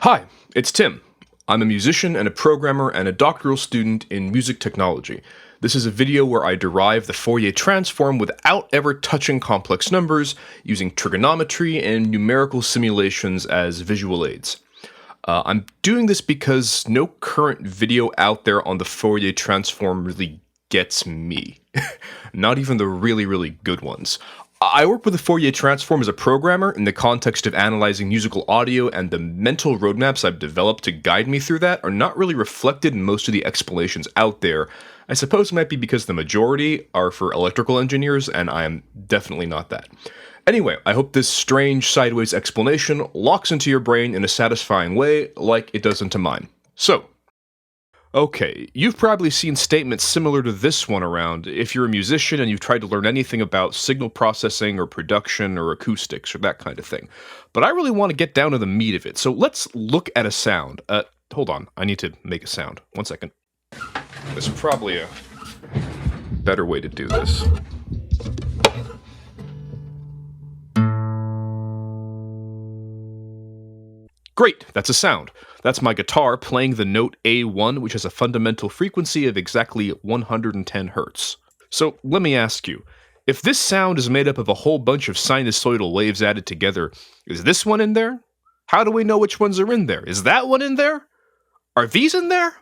Hi, it's Tim. I'm a musician and a programmer and a doctoral student in music technology. This is a video where I derive the Fourier Transform without ever touching complex numbers, using trigonometry and numerical simulations as visual aids. I'm doing this because no current video out there on the Fourier Transform really gets me. Not even the really good ones. I work with the Fourier Transform as a programmer in the context of analyzing musical audio, and the mental roadmaps I've developed to guide me through that are not really reflected in most of the explanations out there. I suppose it might be because the majority are for electrical engineers, and I am definitely not that. Anyway, I hope this strange sideways explanation locks into your brain in a satisfying way, like it does into mine. So, okay, you've probably seen statements similar to this one around if you're a musician and you've tried to learn anything about signal processing or production or acoustics or that kind of thing. But I really want to get down to the meat of it, so let's look at a sound. Hold on, I need to make a sound. 1 second. There's probably a better way to do this. Great, that's a sound. That's my guitar playing the note A1, which has a fundamental frequency of exactly 110 Hertz. So let me ask you, if this sound is made up of a whole bunch of sinusoidal waves added together, is this one in there? How do we know which ones are in there? Is that one in there? Are these in there?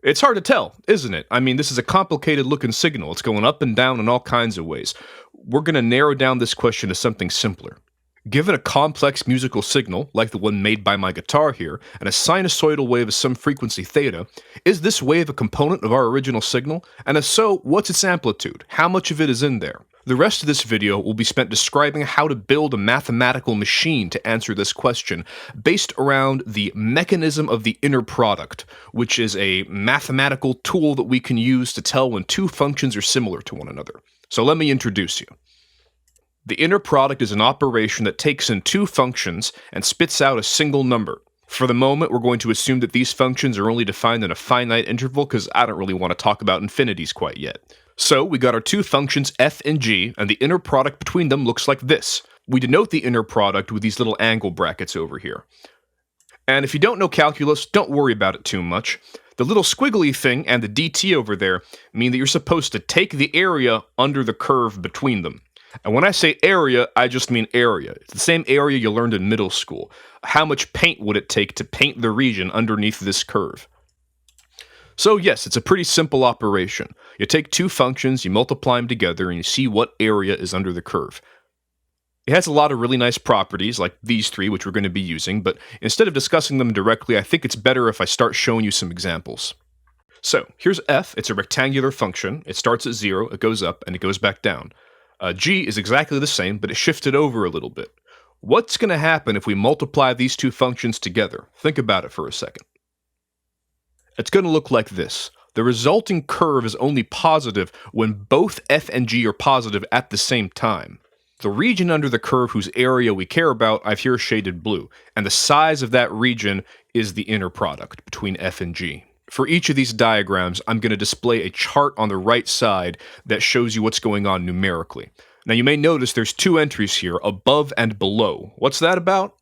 It's hard to tell, isn't it? I mean, this is a complicated looking signal. It's going up and down in all kinds of ways. We're going to narrow down this question to something simpler. Given a complex musical signal, like the one made by my guitar here, and a sinusoidal wave of some frequency theta, is this wave a component of our original signal? And if so, what's its amplitude? How much of it is in there? The rest of this video will be spent describing how to build a mathematical machine to answer this question, based around the mechanism of the inner product, which is a mathematical tool that we can use to tell when two functions are similar to one another. So let me introduce you. The inner product is an operation that takes in two functions and spits out a single number. For the moment, we're going to assume that these functions are only defined in a finite interval because I don't really want to talk about infinities quite yet. So we got our two functions f and g, and the inner product between them looks like this. We denote the inner product with these little angle brackets over here. And if you don't know calculus, don't worry about it too much. The little squiggly thing and the dt over there mean that you're supposed to take the area under the curve between them. And when I say area, I just mean area. It's the same area you learned in middle school. How much paint would it take to paint the region underneath this curve? So yes, it's a pretty simple operation. You take two functions, you multiply them together, and you see what area is under the curve. It has a lot of really nice properties, like these three, which we're going to be using, but instead of discussing them directly, I think it's better if I start showing you some examples. So, here's f. It's a rectangular function. It starts at 0, it goes up, and it goes back down. G is exactly the same, but it's shifted over a little bit. What's going to happen if we multiply these two functions together? Think about it for a second. It's going to look like this. The resulting curve is only positive when both f and g are positive at the same time. The region under the curve whose area we care about, I've here shaded blue, and the size of that region is the inner product between f and g. For each of these diagrams, I'm going to display a chart on the right side that shows you what's going on numerically. Now you may notice there's two entries here, above and below. What's that about?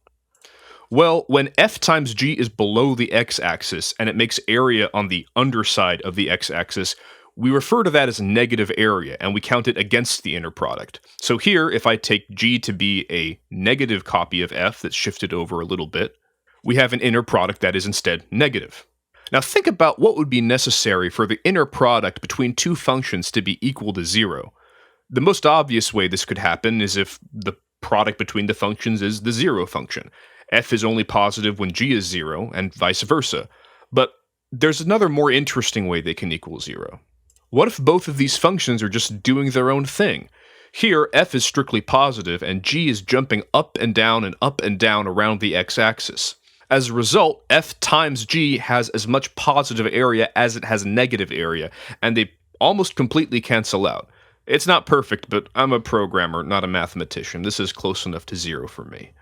Well, when f times g is below the x-axis and it makes area on the underside of the x-axis, we refer to that as negative area, and we count it against the inner product. So here, if I take g to be a negative copy of f that's shifted over a little bit, we have an inner product that is instead negative. Now think about what would be necessary for the inner product between two functions to be equal to 0. The most obvious way this could happen is if the product between the functions is the 0 function. F is only positive when g is 0, and vice versa. But there's another more interesting way they can equal 0. What if both of these functions are just doing their own thing? Here, f is strictly positive, and g is jumping up and down around the x-axis. As a result, f times g has as much positive area as it has negative area, and they almost completely cancel out. It's not perfect, but I'm a programmer, not a mathematician. This is close enough to 0 for me.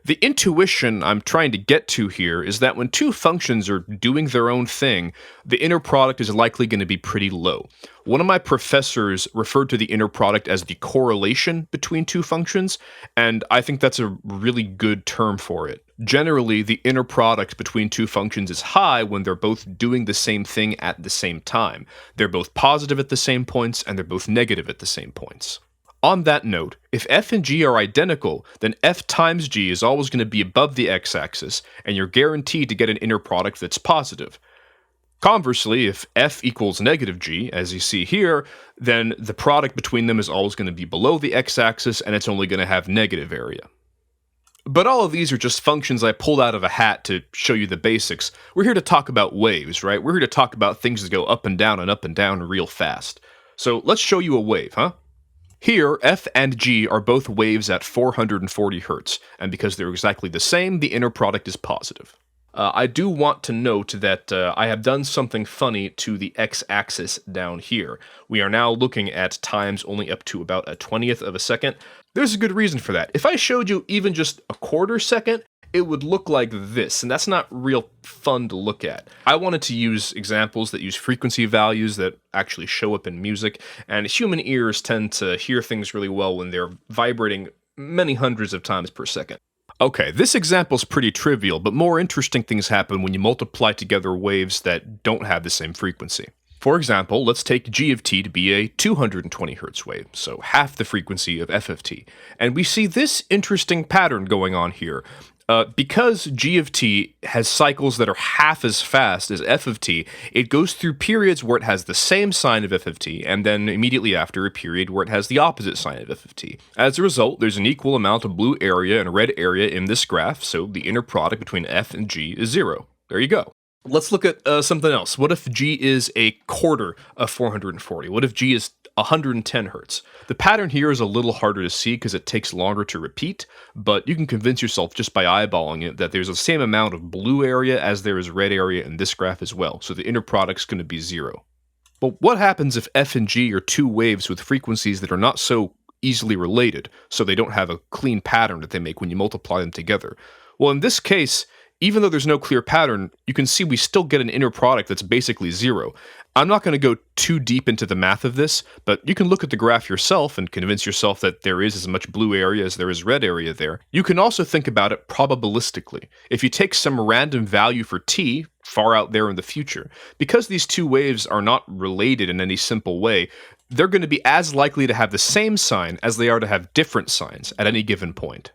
The intuition I'm trying to get to here is that when two functions are doing their own thing, the inner product is likely going to be pretty low. One of my professors referred to the inner product as the correlation between two functions, and I think that's a really good term for it. Generally, the inner product between two functions is high when they're both doing the same thing at the same time. They're both positive at the same points, and they're both negative at the same points. On that note, if f and g are identical, then f times g is always going to be above the x-axis, and you're guaranteed to get an inner product that's positive. Conversely, if f equals negative g, as you see here, then the product between them is always going to be below the x-axis, and it's only going to have negative area. But all of these are just functions I pulled out of a hat to show you the basics. We're here to talk about waves, right? We're here to talk about things that go up and down real fast. So let's show you a wave, huh? Here, f and g are both waves at 440 Hz, and because they're exactly the same, the inner product is positive. I do want to note that I have done something funny to the x-axis down here. We are now looking at times only up to about a 20th of a second. There's a good reason for that. If I showed you even just a quarter second, it would look like this, and that's not real fun to look at. I wanted to use examples that use frequency values that actually show up in music, and human ears tend to hear things really well when they're vibrating many hundreds of times per second. Okay, this example's pretty trivial, but more interesting things happen when you multiply together waves that don't have the same frequency. For example, let's take g of t to be a 220 Hz wave, so half the frequency of f of t. And we see this interesting pattern going on here. Because g of t has cycles that are half as fast as f of t, it goes through periods where it has the same sign of f of t, and then immediately after a period where it has the opposite sign of f of t. As a result, there's an equal amount of blue area and red area in this graph, so the inner product between f and g is 0. There you go. Let's look at something else. What if g is a quarter of 440? What if g is 110 Hz? The pattern here is a little harder to see because it takes longer to repeat, but you can convince yourself just by eyeballing it that there's the same amount of blue area as there is red area in this graph as well, so the inner product's going to be 0. But what happens if f and g are two waves with frequencies that are not so easily related, so they don't have a clean pattern that they make when you multiply them together? Well, in this case, even though there's no clear pattern, you can see we still get an inner product that's basically 0. I'm not going to go too deep into the math of this, but you can look at the graph yourself and convince yourself that there is as much blue area as there is red area there. You can also think about it probabilistically. If you take some random value for t, far out there in the future, because these two waves are not related in any simple way, they're going to be as likely to have the same sign as they are to have different signs at any given point.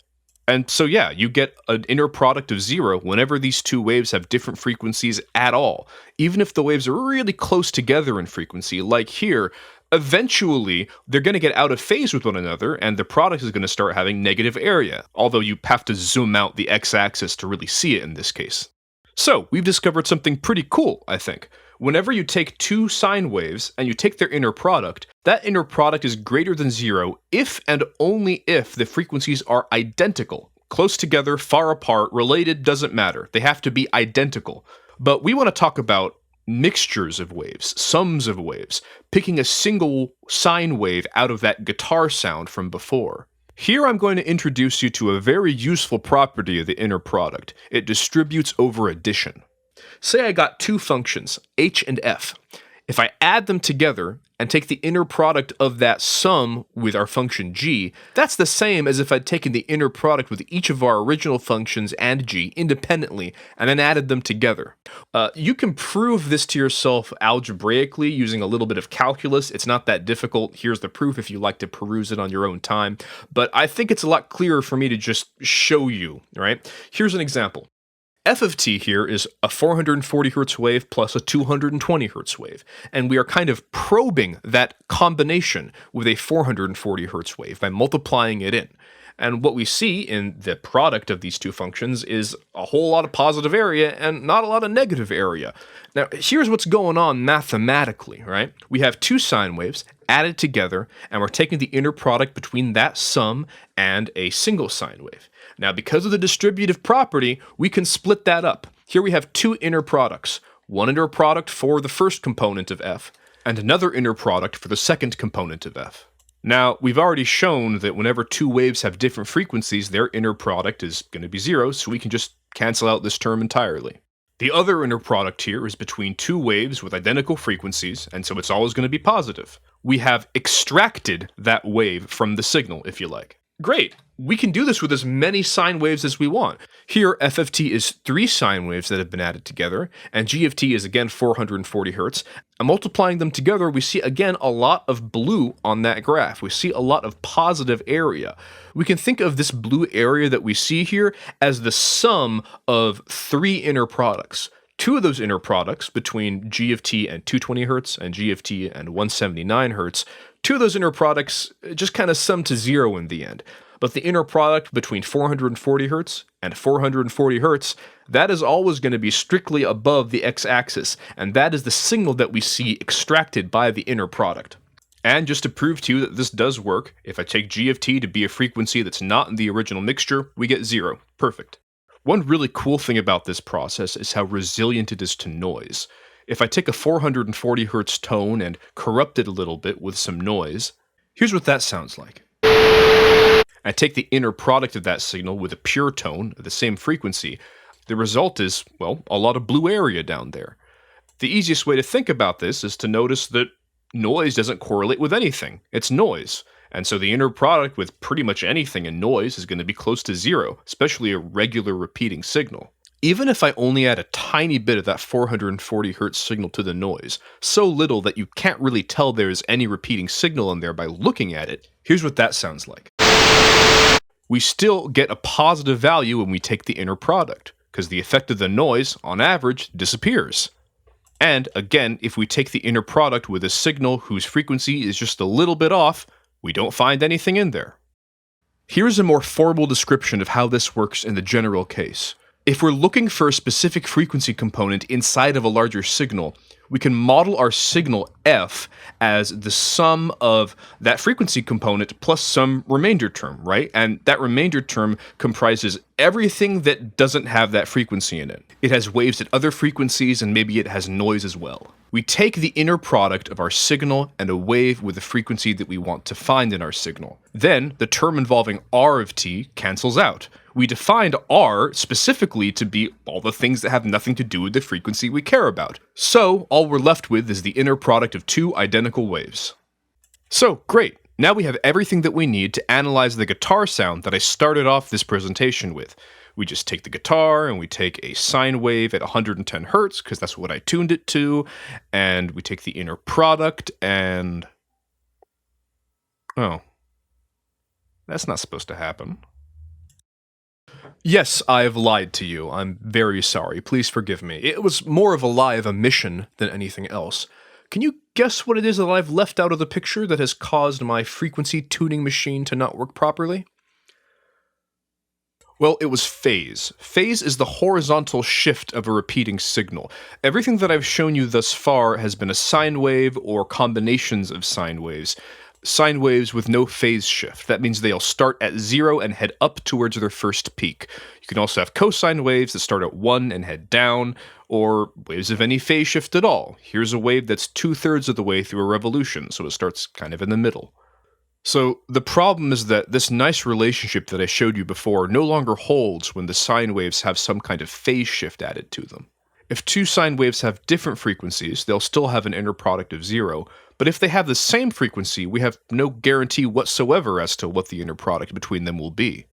And so yeah, you get an inner product of 0 whenever these two waves have different frequencies at all. Even if the waves are really close together in frequency, like here, eventually they're going to get out of phase with one another and the product is going to start having negative area, although you have to zoom out the x-axis to really see it in this case. So we've discovered something pretty cool, I think. Whenever you take two sine waves and you take their inner product, that inner product is greater than 0 if and only if the frequencies are identical. Close together, far apart, related, doesn't matter. They have to be identical. But we want to talk about mixtures of waves, sums of waves, picking a single sine wave out of that guitar sound from before. Here I'm going to introduce you to a very useful property of the inner product. It distributes over addition. Say I got two functions, h and f. If I add them together and take the inner product of that sum with our function g, that's the same as if I'd taken the inner product with each of our original functions and g independently and then added them together. You can prove this to yourself algebraically using a little bit of calculus. It's not that difficult. Here's the proof if you like to peruse it on your own time. But I think it's a lot clearer for me to just show you, right? Here's an example. F of t here is a 440 Hz wave plus a 220 Hz wave, and we are kind of probing that combination with a 440 Hz wave by multiplying it in. And what we see in the product of these two functions is a whole lot of positive area and not a lot of negative area. Now, here's what's going on mathematically, right? We have two sine waves added together, and we're taking the inner product between that sum and a single sine wave. Now, because of the distributive property, we can split that up. Here we have two inner products, one inner product for the first component of f, and another inner product for the second component of f. Now, we've already shown that whenever two waves have different frequencies, their inner product is going to be 0, so we can just cancel out this term entirely. The other inner product here is between two waves with identical frequencies, and so it's always going to be positive. We have extracted that wave from the signal, if you like. Great! We can do this with as many sine waves as we want. Here, f of t is 3 sine waves that have been added together, and g of t is again 440 Hz. And multiplying them together, we see again a lot of blue on that graph. We see a lot of positive area. We can think of this blue area that we see here as the sum of 3 inner products. 2 of those inner products, between g of t and 220 Hz and g of t and 179 Hz, 2 of those inner products just kind of sum to 0 in the end. But the inner product between 440 Hz and 440 Hz, that is always going to be strictly above the x-axis, and that is the signal that we see extracted by the inner product. And just to prove to you that this does work, if I take g of t to be a frequency that's not in the original mixture, we get 0. Perfect. One really cool thing about this process is how resilient it is to noise. If I take a 440 Hz tone and corrupt it a little bit with some noise, here's what that sounds like. I take the inner product of that signal with a pure tone of the same frequency. The result is, well, a lot of blue area down there. The easiest way to think about this is to notice that noise doesn't correlate with anything. It's noise. And so the inner product with pretty much anything in noise is going to be close to 0, especially a regular repeating signal. Even if I only add a tiny bit of that 440 Hz signal to the noise, so little that you can't really tell there is any repeating signal in there by looking at it, here's what that sounds like. We still get a positive value when we take the inner product, because the effect of the noise, on average, disappears. And again, if we take the inner product with a signal whose frequency is just a little bit off, we don't find anything in there. Here's a more formal description of how this works in the general case. If we're looking for a specific frequency component inside of a larger signal, we can model our signal f as the sum of that frequency component plus some remainder term, right? And that remainder term comprises everything that doesn't have that frequency in it. It has waves at other frequencies, and maybe it has noise as well. We take the inner product of our signal and a wave with the frequency that we want to find in our signal. Then, the term involving r of t cancels out. We defined r specifically to be all the things that have nothing to do with the frequency we care about. So, all we're left with is the inner product of 2 identical waves. So, great! Now we have everything that we need to analyze the guitar sound that I started off this presentation with. We just take the guitar and we take a sine wave at 110 Hz, because that's what I tuned it to, and we take the inner product and... oh. That's not supposed to happen. Yes, I've lied to you. I'm very sorry. Please forgive me. It was more of a lie of omission than anything else. Can you guess what it is that I've left out of the picture that has caused my frequency tuning machine to not work properly? Well, it was phase. Phase is the horizontal shift of a repeating signal. Everything that I've shown you thus far has been a sine wave or combinations of sine waves. Sine waves with no phase shift. That means they'll start at 0 and head up towards their first peak. You can also have cosine waves that start at 1 and head down, or waves of any phase shift at all. Here's a wave that's 2/3 of the way through a revolution, so it starts kind of in the middle. So the problem is that this nice relationship that I showed you before no longer holds when the sine waves have some kind of phase shift added to them. If 2 sine waves have different frequencies, they'll still have an inner product of 0, but if they have the same frequency, we have no guarantee whatsoever as to what the inner product between them will be.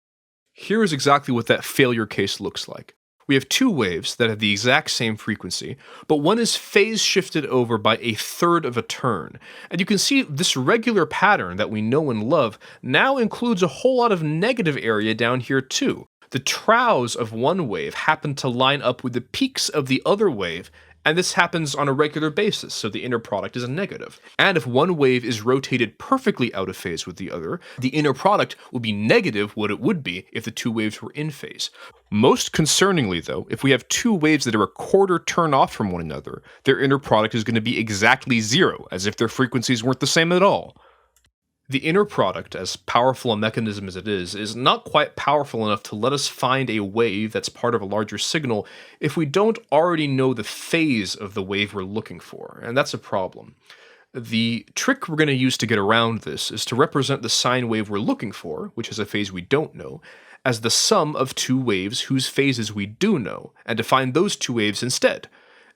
Here is exactly what that failure case looks like. We have 2 waves that have the exact same frequency, but one is phase shifted over by 1/3 of a turn. And you can see this regular pattern that we know and love now includes a whole lot of negative area down here too. The troughs of one wave happen to line up with the peaks of the other wave, and this happens on a regular basis, so the inner product is a negative. And if one wave is rotated perfectly out of phase with the other, the inner product will be negative what it would be if the 2 waves were in phase. Most concerningly though, if we have 2 waves that are a quarter turn off from one another, their inner product is going to be exactly 0, as if their frequencies weren't the same at all. The inner product, as powerful a mechanism as it is not quite powerful enough to let us find a wave that's part of a larger signal if we don't already know the phase of the wave we're looking for, and that's a problem. The trick we're going to use to get around this is to represent the sine wave we're looking for, which is a phase we don't know, as the sum of 2 waves whose phases we do know, and to find those 2 waves instead.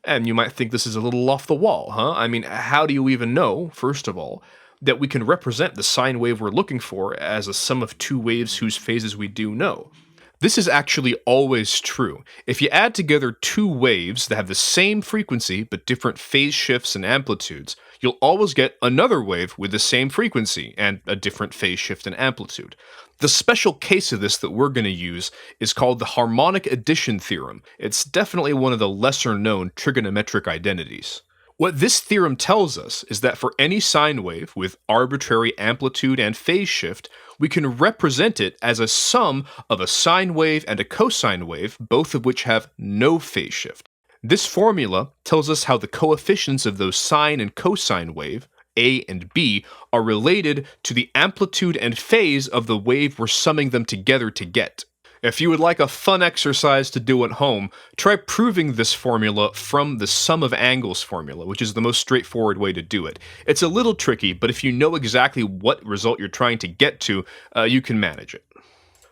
And you might think this is a little off the wall, huh? I mean, how do you even know, first of all, that we can represent the sine wave we're looking for as a sum of two waves whose phases we do know. This is actually always true. If you add together two waves that have the same frequency but different phase shifts and amplitudes, you'll always get another wave with the same frequency and a different phase shift and amplitude. The special case of this that we're going to use is called the harmonic addition theorem. It's definitely one of the lesser known trigonometric identities. What this theorem tells us is that for any sine wave with arbitrary amplitude and phase shift, we can represent it as a sum of a sine wave and a cosine wave, both of which have no phase shift. This formula tells us how the coefficients of those sine and cosine wave, A and B, are related to the amplitude and phase of the wave we're summing them together to get. If you would like a fun exercise to do at home, try proving this formula from the sum of angles formula, which is the most straightforward way to do it. It's a little tricky, but if you know exactly what result you're trying to get to, you can manage it.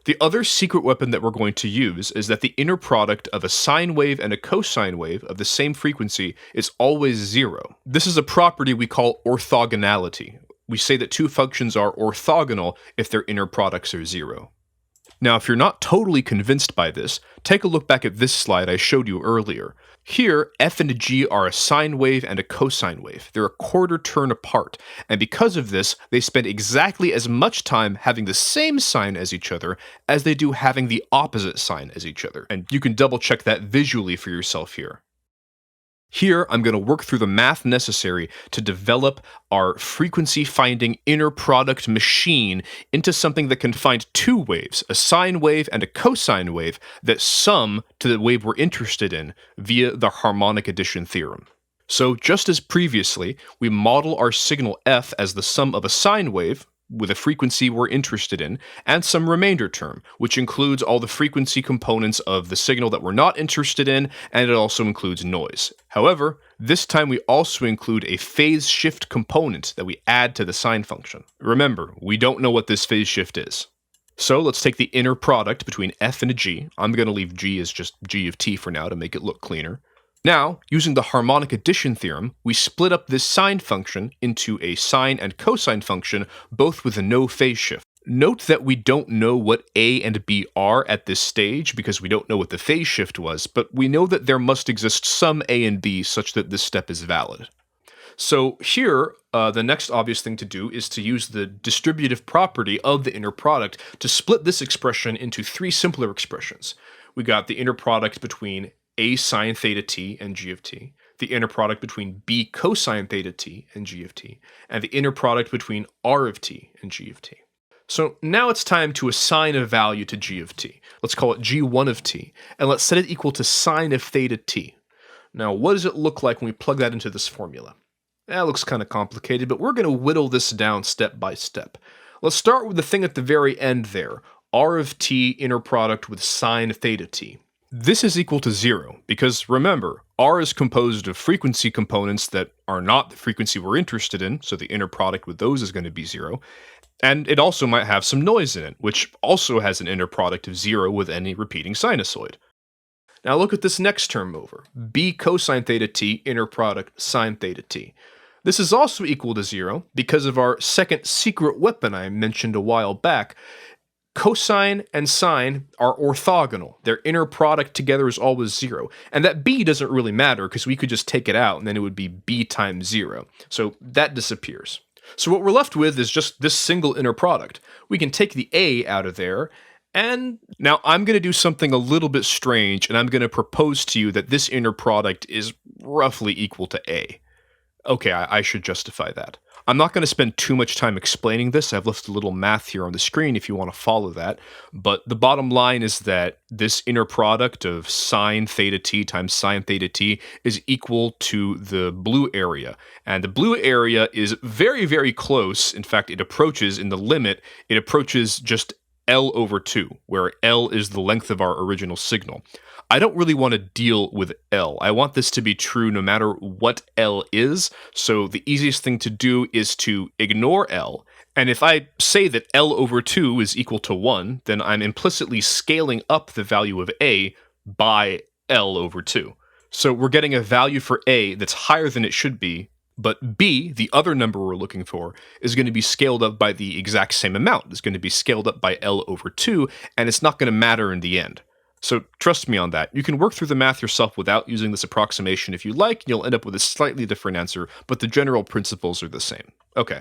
The other secret weapon that we're going to use is that the inner product of a sine wave and a cosine wave of the same frequency is always zero. This is a property we call orthogonality. We say that two functions are orthogonal if their inner products are zero. Now, if you're not totally convinced by this, take a look back at this slide I showed you earlier. Here, f and g are a sine wave and a cosine wave. They're a quarter turn apart, and because of this, they spend exactly as much time having the same sign as each other as they do having the opposite sign as each other, and you can double check that visually for yourself here. Here, I'm going to work through the math necessary to develop our frequency-finding inner product machine into something that can find two waves, a sine wave and a cosine wave, that sum to the wave we're interested in via the harmonic addition theorem. So just as previously, we model our signal f as the sum of a sine wave, with a frequency we're interested in, and some remainder term, which includes all the frequency components of the signal that we're not interested in, and it also includes noise. However, this time we also include a phase shift component that we add to the sine function. Remember, we don't know what this phase shift is. So let's take the inner product between f and g. I'm going to leave g as just g of t for now to make it look cleaner. Now, using the harmonic addition theorem, we split up this sine function into a sine and cosine function, both with a no phase shift. Note that we don't know what a and b are at this stage because we don't know what the phase shift was, but we know that there must exist some a and b such that this step is valid. So here, the next obvious thing to do is to use the distributive property of the inner product to split this expression into three simpler expressions. We got the inner product between a sine theta t and g of t, the inner product between b cosine theta t and g of t, and the inner product between r of t and g of t. So now it's time to assign a value to g of t. Let's call it g1 of t, and let's set it equal to sine of theta t. Now, what does it look like when we plug that into this formula? That looks kind of complicated, but we're going to whittle this down step by step. Let's start with the thing at the very end there, r of t inner product with sine theta t. This is equal to 0, because remember, r is composed of frequency components that are not the frequency we're interested in, so the inner product with those is going to be 0, and it also might have some noise in it, which also has an inner product of 0 with any repeating sinusoid. Now look at this next term over, b cosine theta t inner product sine theta t. This is also equal to 0 because of our second secret weapon I mentioned a while back. Cosine and sine are orthogonal. Their inner product together is always 0. And that b doesn't really matter because we could just take it out and then it would be b times 0. So that disappears. So what we're left with is just this single inner product. We can take the a out of there, and now I'm going to do something a little bit strange, and I'm going to propose to you that this inner product is roughly equal to a. Okay, I should justify that. I'm not going to spend too much time explaining this. I've left a little math here on the screen if you want to follow that. But the bottom line is that this inner product of sine theta t times sine theta t is equal to the blue area. And the blue area is very, very close. In fact, it approaches, in the limit, it approaches just L over 2, where L is the length of our original signal. I don't really want to deal with L. I want this to be true no matter what L is, so the easiest thing to do is to ignore L. And if I say that L over 2 is equal to 1, then I'm implicitly scaling up the value of A by L over 2. So we're getting a value for A that's higher than it should be But B, the other number we're looking for, is going to be scaled up by the exact same amount. It's going to be scaled up by L over 2, and it's not going to matter in the end. So trust me on that. You can work through the math yourself without using this approximation if you like. You'll end up with a slightly different answer, but the general principles are the same. Okay.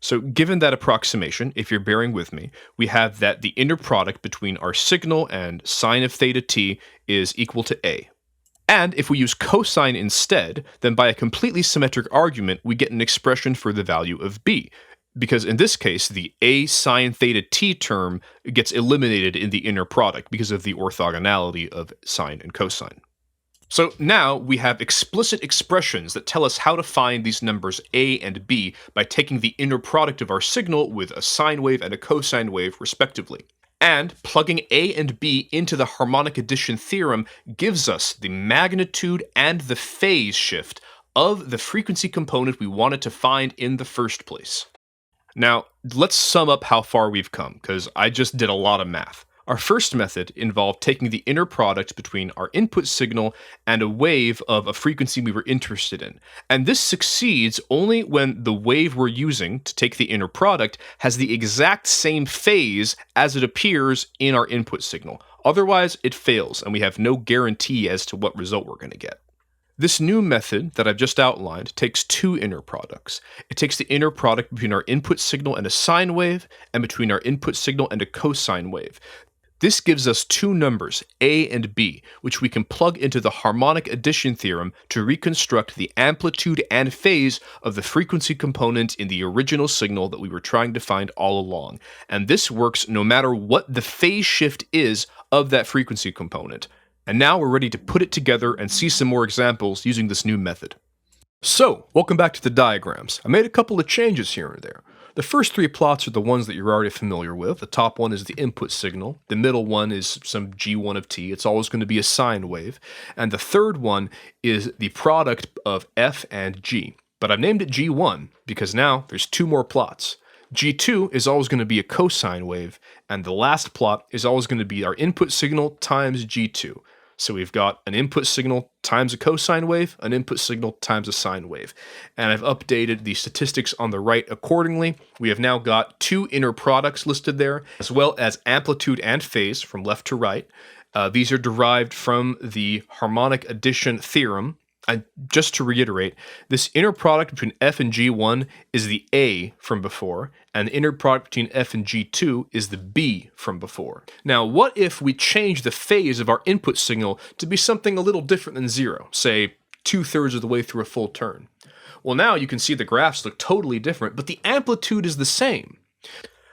So given that approximation, if you're bearing with me, we have that the inner product between our signal and sine of theta t is equal to A. And if we use cosine instead, then by a completely symmetric argument, we get an expression for the value of B. Because in this case, the A sine theta t term gets eliminated in the inner product because of the orthogonality of sine and cosine. So now we have explicit expressions that tell us how to find these numbers A and B by taking the inner product of our signal with a sine wave and a cosine wave respectively. And plugging A and B into the harmonic addition theorem gives us the magnitude and the phase shift of the frequency component we wanted to find in the first place. Now, let's sum up how far we've come, because I just did a lot of math. Our first method involved taking the inner product between our input signal and a wave of a frequency we were interested in. And this succeeds only when the wave we're using to take the inner product has the exact same phase as it appears in our input signal. Otherwise, it fails, and we have no guarantee as to what result we're going to get. This new method that I've just outlined takes two inner products. It takes the inner product between our input signal and a sine wave, and between our input signal and a cosine wave. This gives us two numbers, A and B, which we can plug into the harmonic addition theorem to reconstruct the amplitude and phase of the frequency component in the original signal that we were trying to find all along. And this works no matter what the phase shift is of that frequency component. And now we're ready to put it together and see some more examples using this new method. So, welcome back to the diagrams. I made a couple of changes here and there. The first three plots are the ones that you're already familiar with. The top one is the input signal. The middle one is some g1 of t. It's always going to be a sine wave. And the third one is the product of f and g. But I've named it g1 because now there's two more plots. G2 is always going to be a cosine wave, and the last plot is always going to be our input signal times G2. So we've got an input signal times a cosine wave, an input signal times a sine wave. And I've updated the statistics on the right accordingly. We have now got two inner products listed there, as well as amplitude and phase from left to right. These are derived from the harmonic addition theorem. And just to reiterate, this inner product between f and g1 is the A from before, and the inner product between f and g2 is the B from before. Now, what if we change the phase of our input signal to be something a little different than 0, say 2/3 of the way through a full turn? Well, now you can see the graphs look totally different, but the amplitude is the same.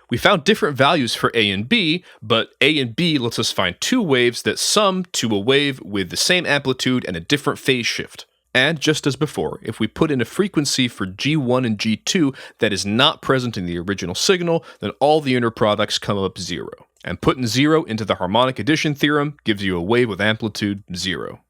We found different values for A and B, but A and B lets us find two waves that sum to a wave with the same amplitude and a different phase shift. And just as before, if we put in a frequency for G1 and G2 that is not present in the original signal, then all the inner products come up 0. And putting 0 into the harmonic addition theorem gives you a wave with amplitude 0.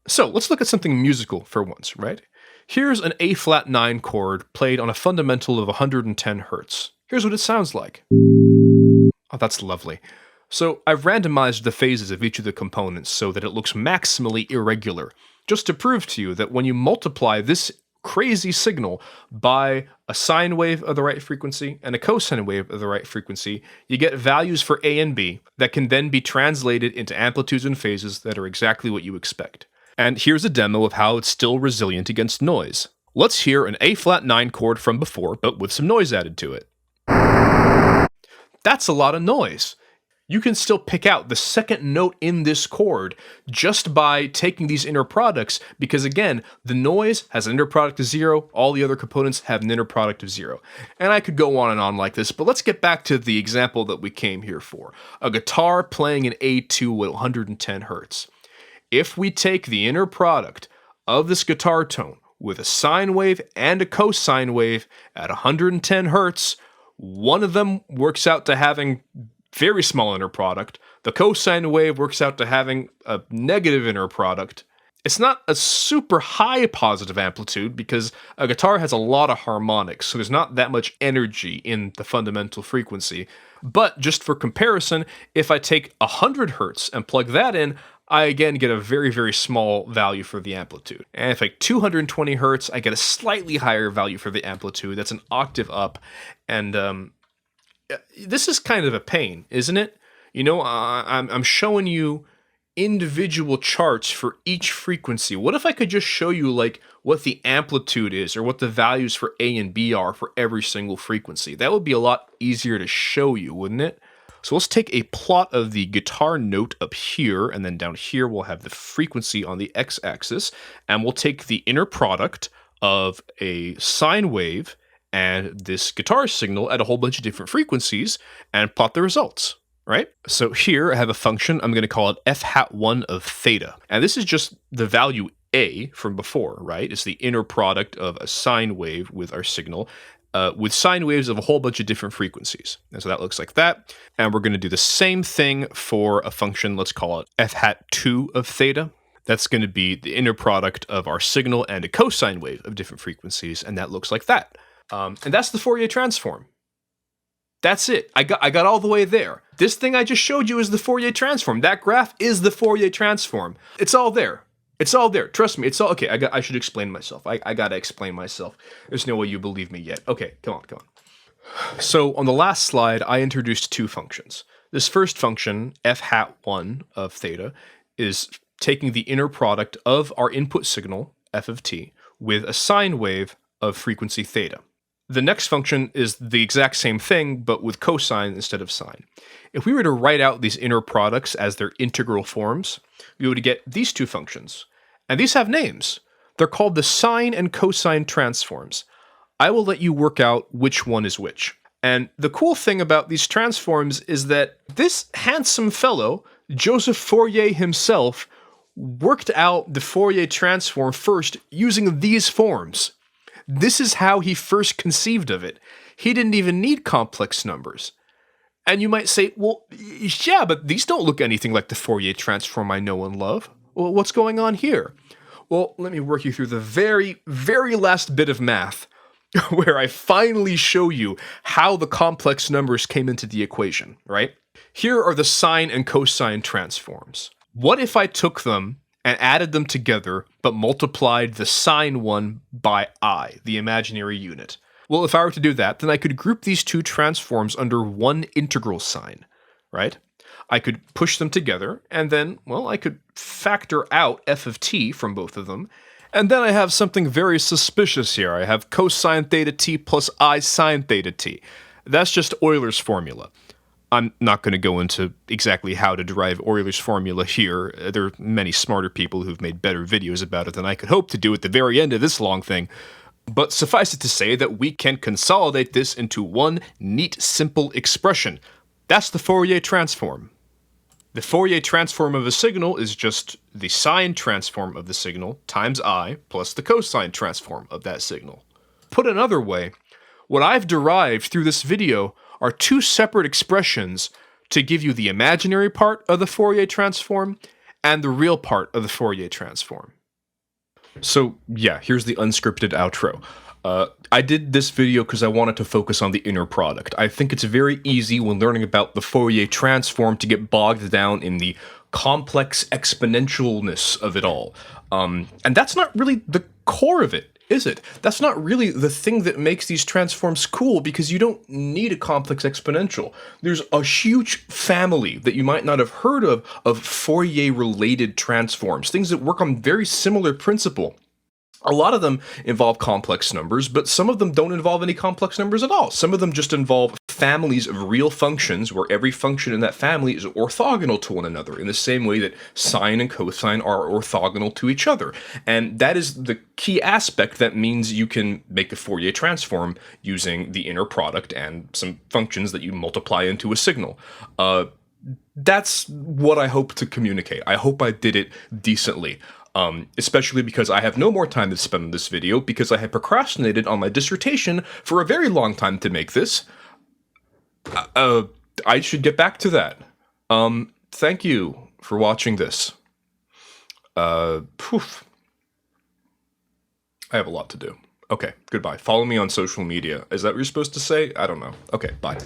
So let's look at something musical for once, right? Here's an A-flat 9 chord played on a fundamental of 110 Hertz. Here's what it sounds like. Oh, that's lovely. So I've randomized the phases of each of the components so that it looks maximally irregular, just to prove to you that when you multiply this crazy signal by a sine wave of the right frequency and a cosine wave of the right frequency, you get values for A and B that can then be translated into amplitudes and phases that are exactly what you expect. And here's a demo of how it's still resilient against noise. Let's hear an A-flat 9 chord from before, but with some noise added to it. That's a lot of noise. You can still pick out the second note in this chord just by taking these inner products, because again, the noise has an inner product of 0, all the other components have an inner product of 0. And I could go on and on like this, but let's get back to the example that we came here for. A guitar playing an A2 at 110 Hertz. If we take the inner product of this guitar tone with a sine wave and a cosine wave at 110 Hertz, one of them works out to having very small inner product. The cosine wave works out to having a negative inner product. It's not a super high positive amplitude because a guitar has a lot of harmonics, so there's not that much energy in the fundamental frequency. But just for comparison, if I take 100 Hertz and plug that in, I again get a very, very small value for the amplitude. And if like 220 hertz, I get a slightly higher value for the amplitude. That's an octave up. And this is kind of a pain, isn't it? You know, I'm showing you individual charts for each frequency. What if I could just show you like what the amplitude is or what the values for A and B are for every single frequency? That would be a lot easier to show you, wouldn't it? So let's take a plot of the guitar note up here, and then down here we'll have the frequency on the x-axis, and we'll take the inner product of a sine wave and this guitar signal at a whole bunch of different frequencies and plot the results. Right? So here I have a function, I'm going to call it f hat 1 of theta. And this is just the value A from before, right? It's the inner product of a sine wave with our signal, with sine waves of a whole bunch of different frequencies. And so that looks like that. And we're going to do the same thing for a function, let's call it f hat 2 of theta. That's going to be the inner product of our signal and a cosine wave of different frequencies, and that looks like that. And that's the Fourier transform. That's it. I got all the way there. This thing I just showed you is the Fourier transform. That graph is the Fourier transform. It's all there. It's all there. Trust me. It's all okay. I should explain myself. I gotta explain myself. There's no way you believe me yet. Okay, come on. So on the last slide, I introduced two functions. This first function, f hat 1 of theta, is taking the inner product of our input signal, f of t, with a sine wave of frequency theta. The next function is the exact same thing, but with cosine instead of sine. If we were to write out these inner products as their integral forms, we would get these two functions. And these have names. They're called the sine and cosine transforms. I will let you work out which one is which. And the cool thing about these transforms is that this handsome fellow, Joseph Fourier himself, worked out the Fourier transform first using these forms. This is how he first conceived of it. He didn't even need complex numbers. And you might say, well, yeah, but these don't look anything like the Fourier transform I know and love. Well, what's going on here? Well, let me work you through the very, very last bit of math where I finally show you how the complex numbers came into the equation, right? Here are the sine and cosine transforms. What if I took them and added them together, but multiplied the sine one by I, the imaginary unit? Well, if I were to do that, then I could group these two transforms under one integral sign, right? I could push them together, and then, well, I could factor out f of t from both of them, and then I have something very suspicious here. I have cosine theta t plus I sine theta t. That's just Euler's formula. I'm not going to go into exactly how to derive Euler's formula here. There are many smarter people who've made better videos about it than I could hope to do at the very end of this long thing. But suffice it to say that we can consolidate this into one neat, simple expression. That's the Fourier transform. The Fourier transform of a signal is just the sine transform of the signal times I plus the cosine transform of that signal. Put another way, what I've derived through this video are two separate expressions to give you the imaginary part of the Fourier transform and the real part of the Fourier transform. So yeah, here's the unscripted outro. I did this video because I wanted to focus on the inner product. I think it's very easy when learning about the Fourier transform to get bogged down in the complex exponentialness of it all. And that's not really the core of it, is it? That's not really the thing that makes these transforms cool, because you don't need a complex exponential. There's a huge family that you might not have heard of Fourier-related transforms, things that work on very similar principle. A lot of them involve complex numbers, but some of them don't involve any complex numbers at all. Some of them just involve families of real functions where every function in that family is orthogonal to one another in the same way that sine and cosine are orthogonal to each other. And that is the key aspect that means you can make a Fourier transform using the inner product and some functions that you multiply into a signal. That's what I hope to communicate. I hope I did it decently. Especially because I have no more time to spend on this video because I have procrastinated on my dissertation for a very long time to make this. I should get back to that. Thank you for watching this. I have a lot to do. Okay, goodbye. Follow me on social media. Is that what you're supposed to say? I don't know. Okay, bye.